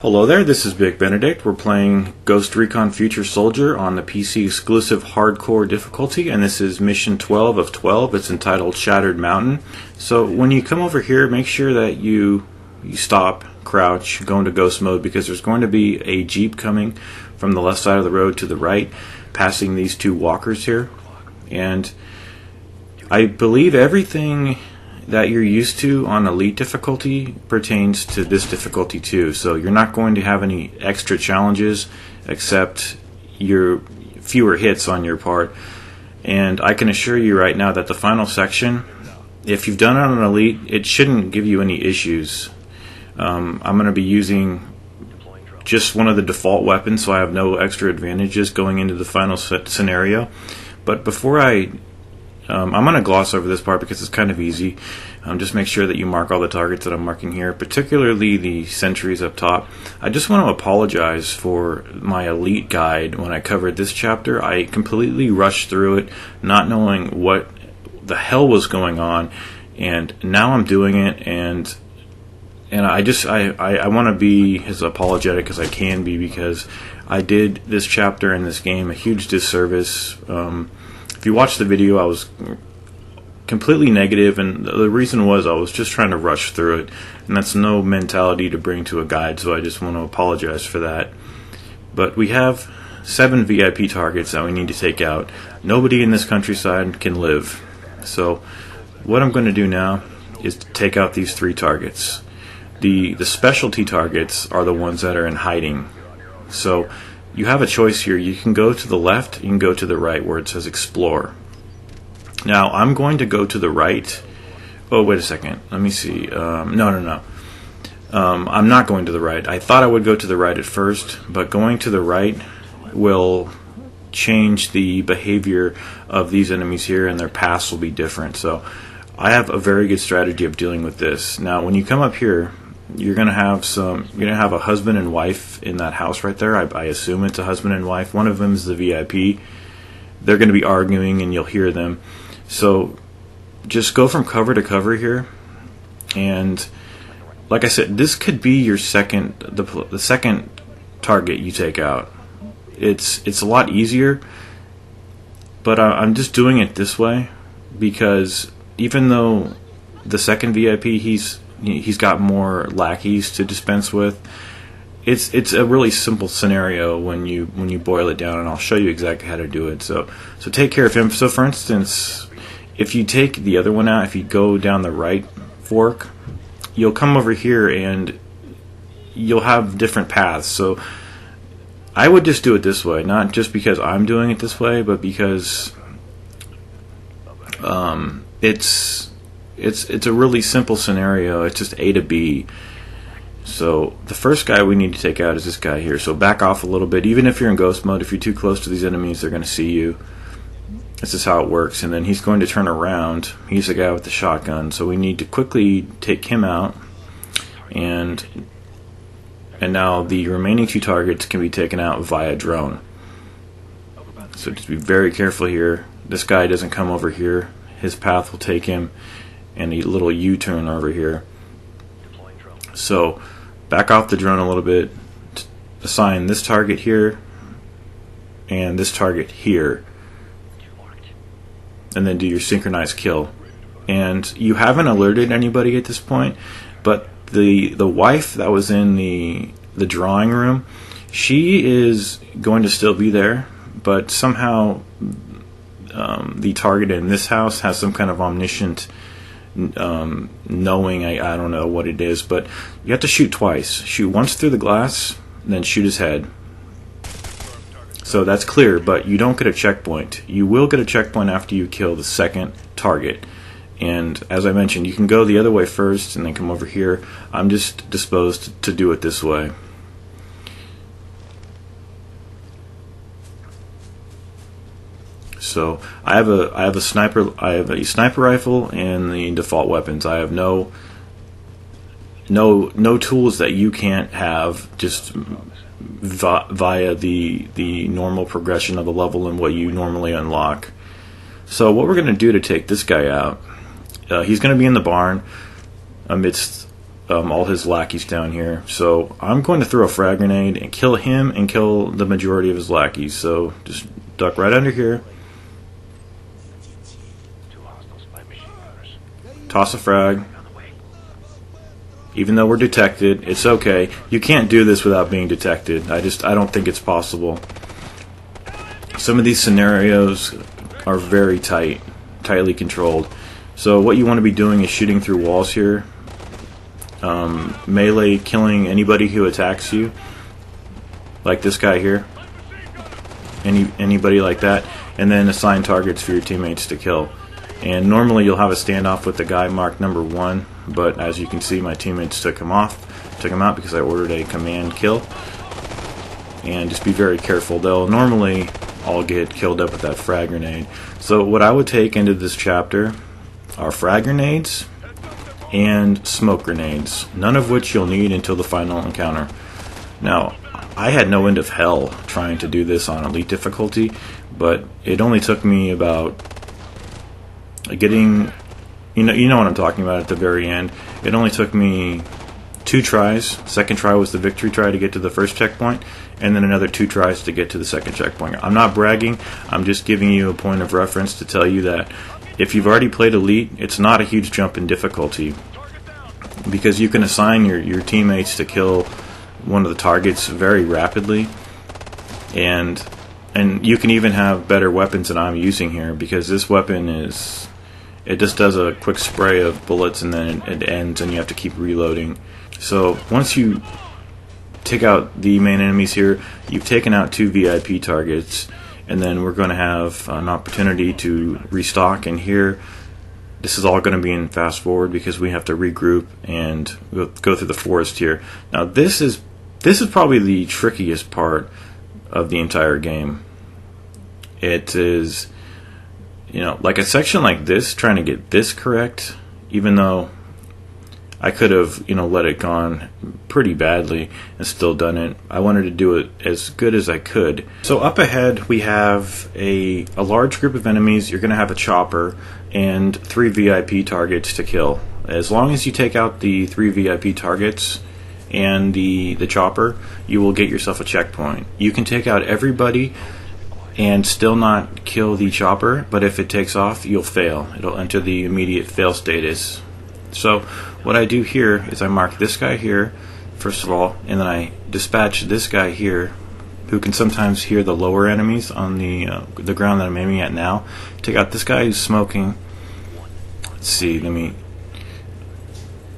Hello there, this is Big Benedict. We're playing Ghost Recon Future Soldier on the PC exclusive hardcore difficulty, and this is mission 12 of 12. It's entitled Shattered Mountain. So when you come over here, make sure that you stop, crouch, go into ghost mode, because there's going to be a Jeep coming from the left side of the road to the right, passing these two walkers here. And I believe everything that you're used to on elite difficulty pertains to this difficulty too. So you're not going to have any extra challenges except your fewer hits on your part. And I can assure you right now that the final section, if you've done it on an elite, it shouldn't give you any issues. I'm going to be using just one of the default weapons, so I have no extra advantages going into the final scenario. But before I'm going to gloss over this part because it's kind of easy. Just make sure that you mark all the targets that I'm marking here, particularly the sentries up top. I just want to apologize for my elite guide. When I covered this chapter, I completely rushed through it, not knowing what the hell was going on, and now I'm doing it, and I want to be as apologetic as I can be, because I did this chapter in this game a huge disservice. If you watch the video, I was completely negative, and the reason was I was just trying to rush through it, and that's no mentality to bring to a guide, so I just want to apologize for that. But we have 7 VIP targets that we need to take out. Nobody in this countryside can live. So what I'm going to do now is to take out these 3 targets. The specialty targets are the ones that are in hiding. So you have a choice here. You can go to the left, you can go to the right where it says explore. Now I'm going to go to the right. Oh, wait a second. Let me see. No. I'm not going to the right. I thought I would go to the right at first, but going to the right will change the behavior of these enemies here, and their paths will be different. So I have a very good strategy of dealing with this. Now when you come up here, you're gonna have a husband and wife in that house right there. I assume it's a husband and wife. One of them is the VIP. They're going to be arguing, and you'll hear them. So just go from cover to cover here. And like I said, this could be your the second target you take out. It's a lot easier, but I'm just doing it this way because even though the second VIP he's got more lackeys to dispense with, it's a really simple scenario when you boil it down, and I'll show you exactly how to do it. So take care of him. So for instance, if you take the other one out, if you go down the right fork, you'll come over here and you'll have different paths. So I would just do it this way, not just because I'm doing it this way, but because it's a really simple scenario. It's just A to B. So the first guy we need to take out is this guy here. So back off a little bit. Even if you're in ghost mode, if you're too close to these enemies, they're going to see you. This is how it works. And then he's going to turn around. He's the guy with the shotgun. So we need to quickly take him out. And now the remaining 2 targets can be taken out via drone. So just be very careful here. This guy doesn't come over here. His path will take him, and a little U-turn over here. So back off the drone a little bit, assign this target here and this target here, and then do your synchronized kill. And you haven't alerted anybody at this point, but the wife that was in the drawing room, she is going to still be there, but somehow the target in this house has some kind of omniscient knowing. I don't know what it is, but you have to shoot twice. Shoot once through the glass, then shoot his head. So that's clear, but you don't get a checkpoint. You will get a checkpoint after you kill the second target. And as I mentioned, you can go the other way first and then come over here. I'm just disposed to do it this way. So I have a sniper rifle and the default weapons. I have no tools that you can't have just via the normal progression of the level and what you normally unlock. So what we're going to do to take this guy out, he's going to be in the barn amidst all his lackeys down here. So I'm going to throw a frag grenade and kill him and kill the majority of his lackeys. So just duck right under here. Toss a frag. Even though we're detected, it's okay. You can't do this without being detected. I don't think it's possible. Some of these scenarios are very tightly controlled. So what you want to be doing is shooting through walls here. Melee killing anybody who attacks you, like this guy here. Anybody like that, and then assign targets for your teammates to kill. And normally you'll have a standoff with the guy marked number 1, but as you can see, my teammates took him out because I ordered a command kill. And just be very careful. They'll normally all get killed up with that frag grenade. So what I would take into this chapter are frag grenades and smoke grenades, none of which you'll need until the final encounter. Now, I had no end of hell trying to do this on elite difficulty, but it only took me about getting, you know what I'm talking about at the very end. It only took me 2 tries. Second try was the victory try to get to the first checkpoint, and then another 2 tries to get to the second checkpoint. I'm not bragging, I'm just giving you a point of reference to tell you that if you've already played Elite, it's not a huge jump in difficulty, because you can assign your teammates to kill one of the targets very rapidly, and you can even have better weapons than I'm using here, because this weapon it just does a quick spray of bullets and then it ends and you have to keep reloading. So once you take out the main enemies here, you've taken out 2 VIP targets, and then we're going to have an opportunity to restock. And here, this is all going to be in fast forward because we have to regroup and go through the forest here. Now this is probably the trickiest part of the entire game. It is, like a section like this, trying to get this correct, even though I could have, let it gone pretty badly and still done it. I wanted to do it as good as I could. So up ahead we have a large group of enemies. You're going to have a chopper and 3 VIP targets to kill. As long as you take out the 3 VIP targets and the chopper, you will get yourself a checkpoint. You can take out everybody and still not kill the chopper, but if it takes off, you'll fail. It'll enter the immediate fail status. So what I do here is I mark this guy here, first of all, and then I dispatch this guy here, who can sometimes hear the lower enemies on the ground that I'm aiming at now. Take out this guy who's smoking. Let's see,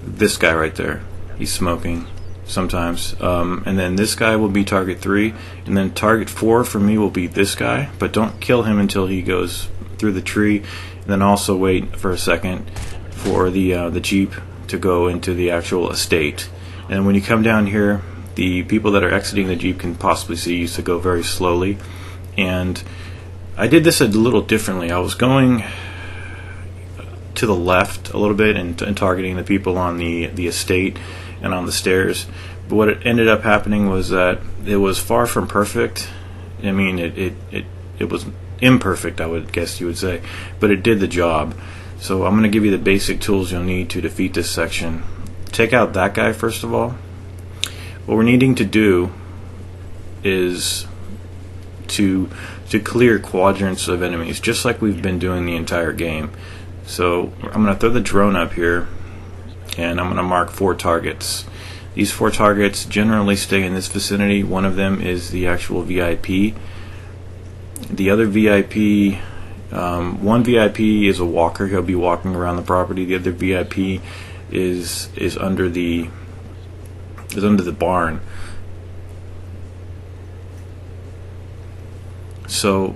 this guy right there, he's smoking sometimes. And then this guy will be target 3, and then target 4 for me will be this guy, but don't kill him until he goes through the tree, and then also wait for a second for the Jeep to go into the actual estate. And when you come down here, the people that are exiting the Jeep can possibly see you, so go very slowly. And I did this a little differently. I was going to the left a little bit and targeting the people on the estate and on the stairs. But what it ended up happening was that it was far from perfect. I mean, it was imperfect, I would guess you would say, but it did the job. So I'm going to give you the basic tools you'll need to defeat this section. Take out that guy first of all. What we're needing to do is to clear quadrants of enemies, just like we've been doing the entire game. So I'm going to throw the drone up here, and I'm going to mark 4 targets. These 4 targets generally stay in this vicinity. One of them is the actual VIP. The other VIP, one VIP is a walker. He'll be walking around the property. The other VIP is under the barn. So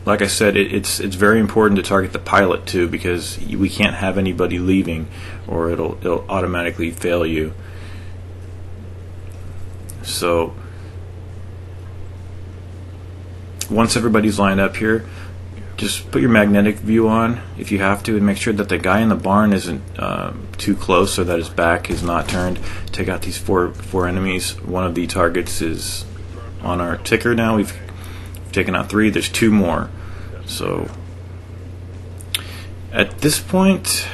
like I said, it's very important to target the pilot too, because we can't have anybody leaving or it'll automatically fail you. So once everybody's lined up here, just put your magnetic view on if you have to, and make sure that the guy in the barn isn't too close so that his back is not turned. Take out these four enemies. One of the targets is on our ticker now. We've taken out 3. There's 2 more. So at this point,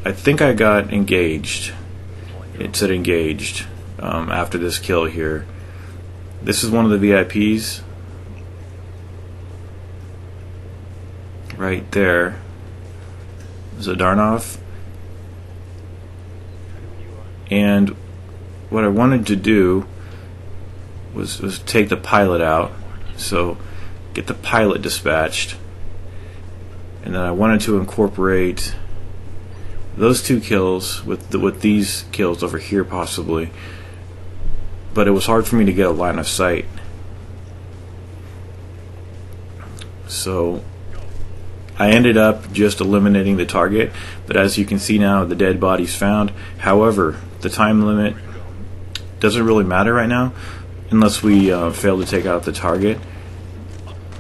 I think I got engaged. it said engaged after this kill here. This is one of the VIPs right there, Zadarnov. And what I wanted to do was take the pilot out, so get the pilot dispatched, and then I wanted to incorporate those two kills with these kills over here possibly, but it was hard for me to get a line of sight. So I ended up just eliminating the target, but as you can see now, the dead body's found. However, the time limit doesn't really matter right now unless we fail to take out the target,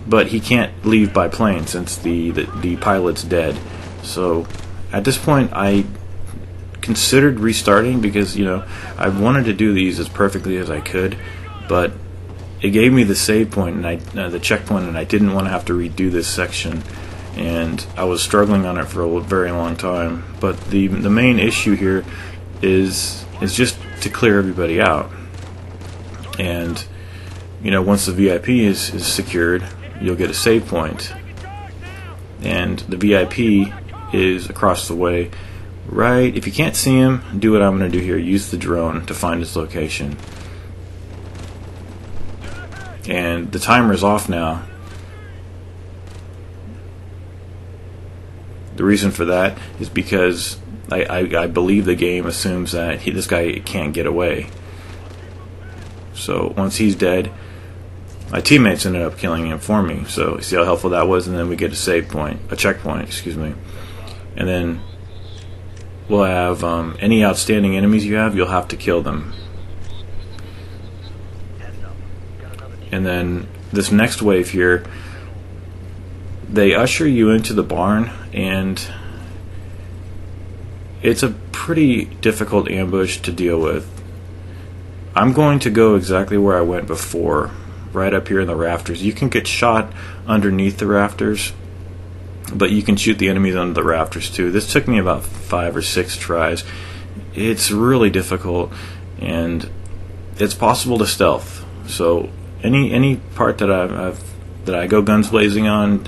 but he can't leave by plane since the pilot's dead. So at this point I considered restarting because, you know, I wanted to do these as perfectly as I could, but it gave me the save point and the checkpoint, and I didn't want to have to redo this section, and I was struggling on it for a very long time. But the main issue here is just to clear everybody out, and you know, once the VIP is secured, you'll get a save point, and the VIP is across the way. Right, if you can't see him, do what I'm going to do here. Use the drone to find his location. And the timer is off now. The reason for that is because I believe the game assumes that this guy can't get away. So once he's dead, my teammates ended up killing him for me. So you see how helpful that was, and then we get a save point, a checkpoint, excuse me. And then we'll have any outstanding enemies you have, you'll have to kill them. And then this next wave here, they usher you into the barn, and it's a pretty difficult ambush to deal with. I'm going to go exactly where I went before, right up here in the rafters. You can get shot underneath the rafters, but you can shoot the enemies under the rafters too. This took me about 5 or 6 tries. It's really difficult, and it's possible to stealth. So any part that I go guns blazing on,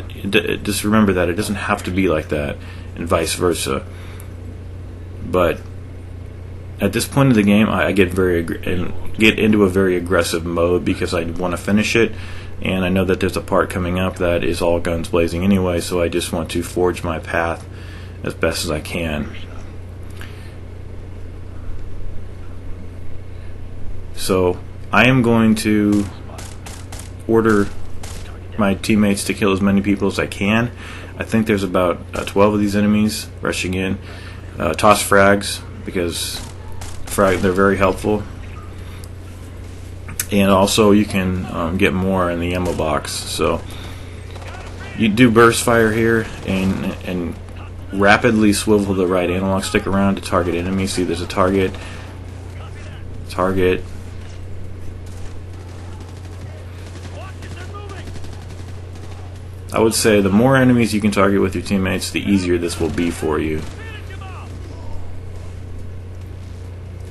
just remember that it doesn't have to be like that, and vice versa. But at this point of the game, I get into a very aggressive mode because I want to finish it, and I know that there's a part coming up that is all guns blazing anyway, so I just want to forge my path as best as I can. So I am going to order my teammates to kill as many people as I can. I think there's about 12 of these enemies rushing in. Toss frags, because they're very helpful, and also you can get more in the ammo box. So you do burst fire here and rapidly swivel the right analog stick around to target enemies. See, there's a target. I would say the more enemies you can target with your teammates, the easier this will be for you.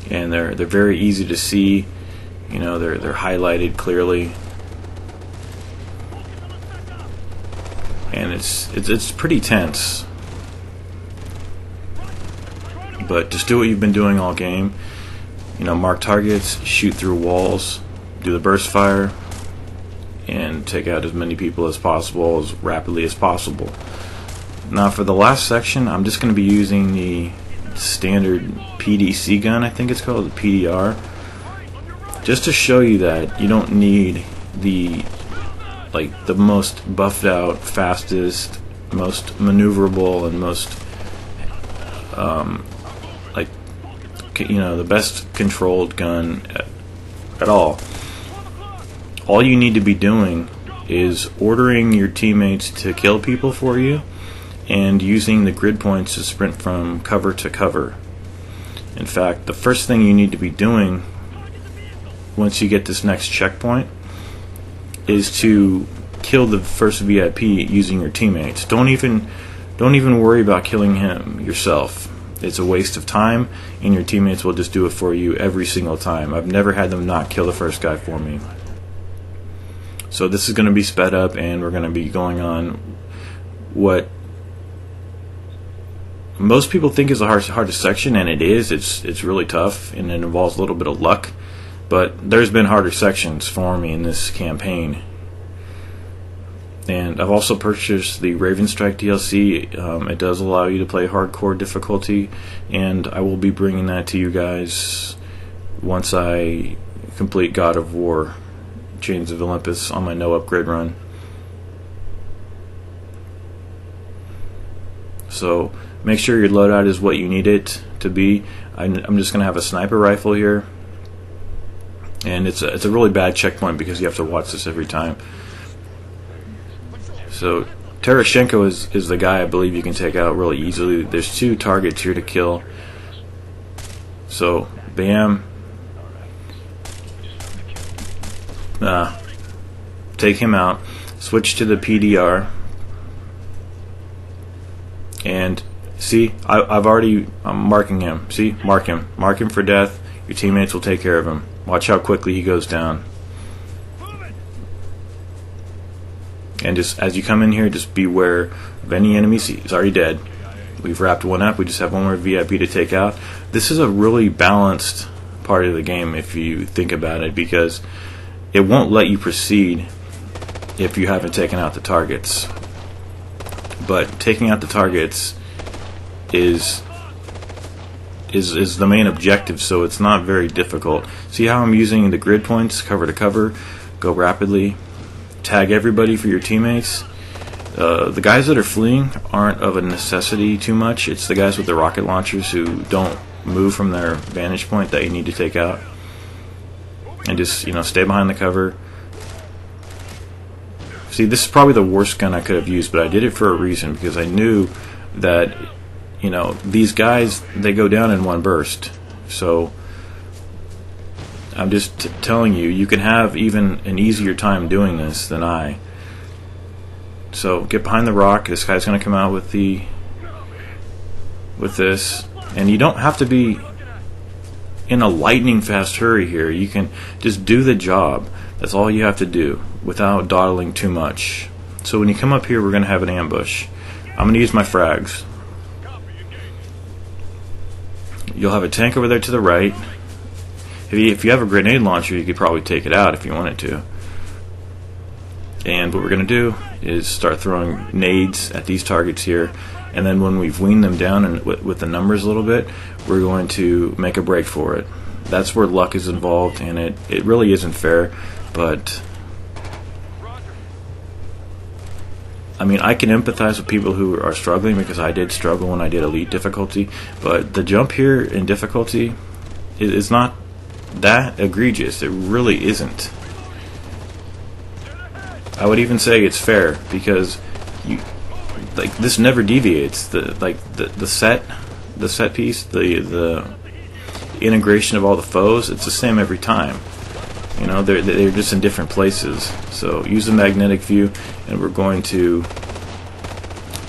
And they're very easy to see. You know, they're highlighted clearly, and it's pretty tense. But just do what you've been doing all game. You know, mark targets, shoot through walls, do the burst fire, and take out as many people as possible, as rapidly as possible. Now for the last section, I'm just going to be using the standard PDC gun, I think it's called, the PDR, just to show you that you don't need the most buffed out, fastest, most maneuverable, and most the best controlled gun at all. All you need to be doing is ordering your teammates to kill people for you, and using the grid points to sprint from cover to cover. In fact, the first thing you need to be doing once you get this next checkpoint is to kill the first VIP using your teammates. Don't even worry about killing him yourself. It's a waste of time, and your teammates will just do it for you every single time. I've never had them not kill the first guy for me. So this is going to be sped up, and we're going to be going on what most people think is the hardest section, and it is. It's really tough, and it involves a little bit of luck. But there's been harder sections for me in this campaign. And I've also purchased the Raven Strike DLC. It does allow you to play hardcore difficulty, and I will be bringing that to you guys once I complete God of War Chains of Olympus on my no upgrade run. So make sure your loadout is what you need it to be. I'm just going to have a sniper rifle here, and it's a really bad checkpoint because you have to watch this every time. So Terashenko is the guy I believe you can take out really easily. There's 2 targets here to kill. So bam, take him out. Switch to the PDR, and see, I'm marking him. See, mark him for death. Your teammates will take care of him. Watch how quickly he goes down. And just as you come in here, just beware of any enemies. He's already dead. We've wrapped one up. We just have one more VIP to take out. This is a really balanced part of the game if you think about it, because it won't let you proceed if you haven't taken out the targets. But taking out the targets is the main objective, so it's not very difficult. See how I'm using the grid points, cover to cover, go rapidly, tag everybody for your teammates. The guys that are fleeing aren't of a necessity too much. It's the guys with the rocket launchers who don't move from their vantage point that you need to take out. And just, stay behind the cover. See, this is probably the worst gun I could have used, but I did it for a reason, because I knew that, these guys, they go down in one burst. So I'm just telling you, you can have even an easier time doing this than I. So get behind the rock. This guy's going to come out with this, and you don't have to be in a lightning fast hurry here. You can just do the job. That's all you have to do without dawdling too much. So when you come up here, we're going to have an ambush. I'm going to use my frags. You'll have a tank over there to the right. If you have a grenade launcher, you could probably take it out if you wanted to. And what we're going to do is start throwing nades at these targets here, and then when we've weaned them down and with the numbers a little bit, we're going to make a break for it. That's where luck is involved, and it really isn't fair, but I mean, I can empathize with people who are struggling, because I did struggle when I did elite difficulty, but the jump here in difficulty is not that egregious. It really isn't. I would even say it's fair, because this never deviates. The set piece, the integration of all the foes, it's the same every time. They're just in different places. So use the magnetic view, and we're going to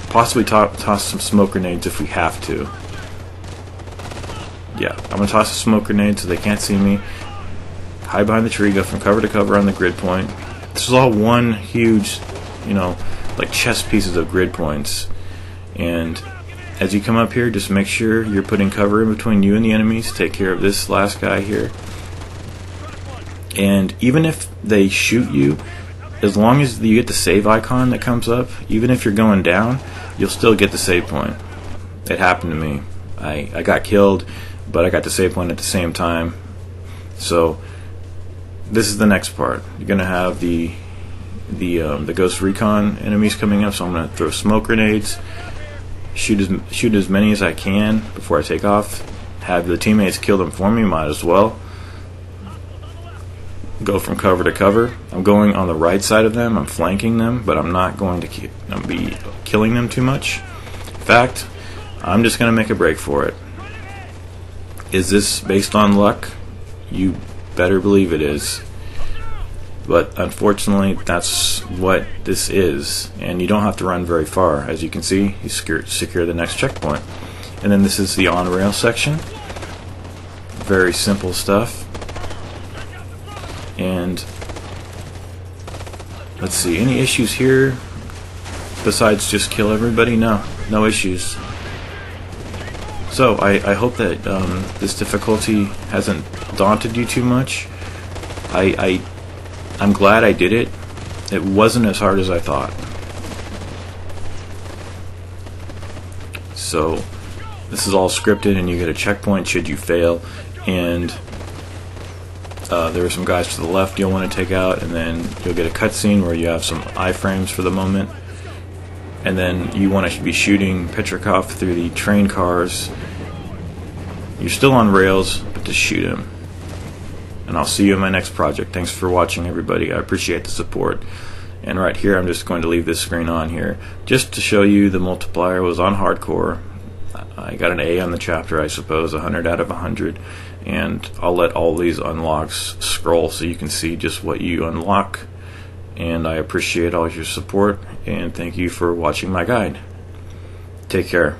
possibly toss some smoke grenades if we have to. Yeah, I'm going to toss a smoke grenade so they can't see me. Hide behind the tree, go from cover to cover on the grid point. This is all one huge, like chess pieces of grid points. And as you come up here, just make sure you're putting cover in between you and the enemies. Take care of this last guy here. And even if they shoot you, as long as you get the save icon that comes up, even if you're going down, you'll still get the save point. It happened to me. I got killed, but I got the save point at the same time. So this is the next part. You're gonna have the Ghost Recon enemies coming up. So I'm gonna throw smoke grenades, shoot as many as I can before I take off. Have the teammates kill them for me. Might as well. Go from cover to cover. I'm going on the right side of them. I'm flanking them, but I'm not going to be killing them too much. In fact, I'm just going to make a break for it. Is this based on luck? You better believe it is. But unfortunately, that's what this is. And you don't have to run very far. As you can see, you secure the next checkpoint. And then this is the on-rail section. Very simple stuff. And let's see, any issues here besides just kill everybody? No issues. So I hope that this difficulty hasn't daunted you too much. I'm glad I did it. It wasn't as hard as I thought. So this is all scripted, and you get a checkpoint should you fail. And there are some guys to the left you'll want to take out, and then you'll get a cutscene where you have some iframes for the moment. And then you want to be shooting Petrikov through the train cars. You're still on rails, but just shoot him. And I'll see you in my next project. Thanks for watching, everybody. I appreciate the support. And right here, I'm just going to leave this screen on here just to show you the multiplier was on hardcore. I got an A on the chapter, I suppose, 100 out of 100. And I'll let all these unlocks scroll so you can see just what you unlock. And I appreciate all your support, and thank you for watching my guide. Take care.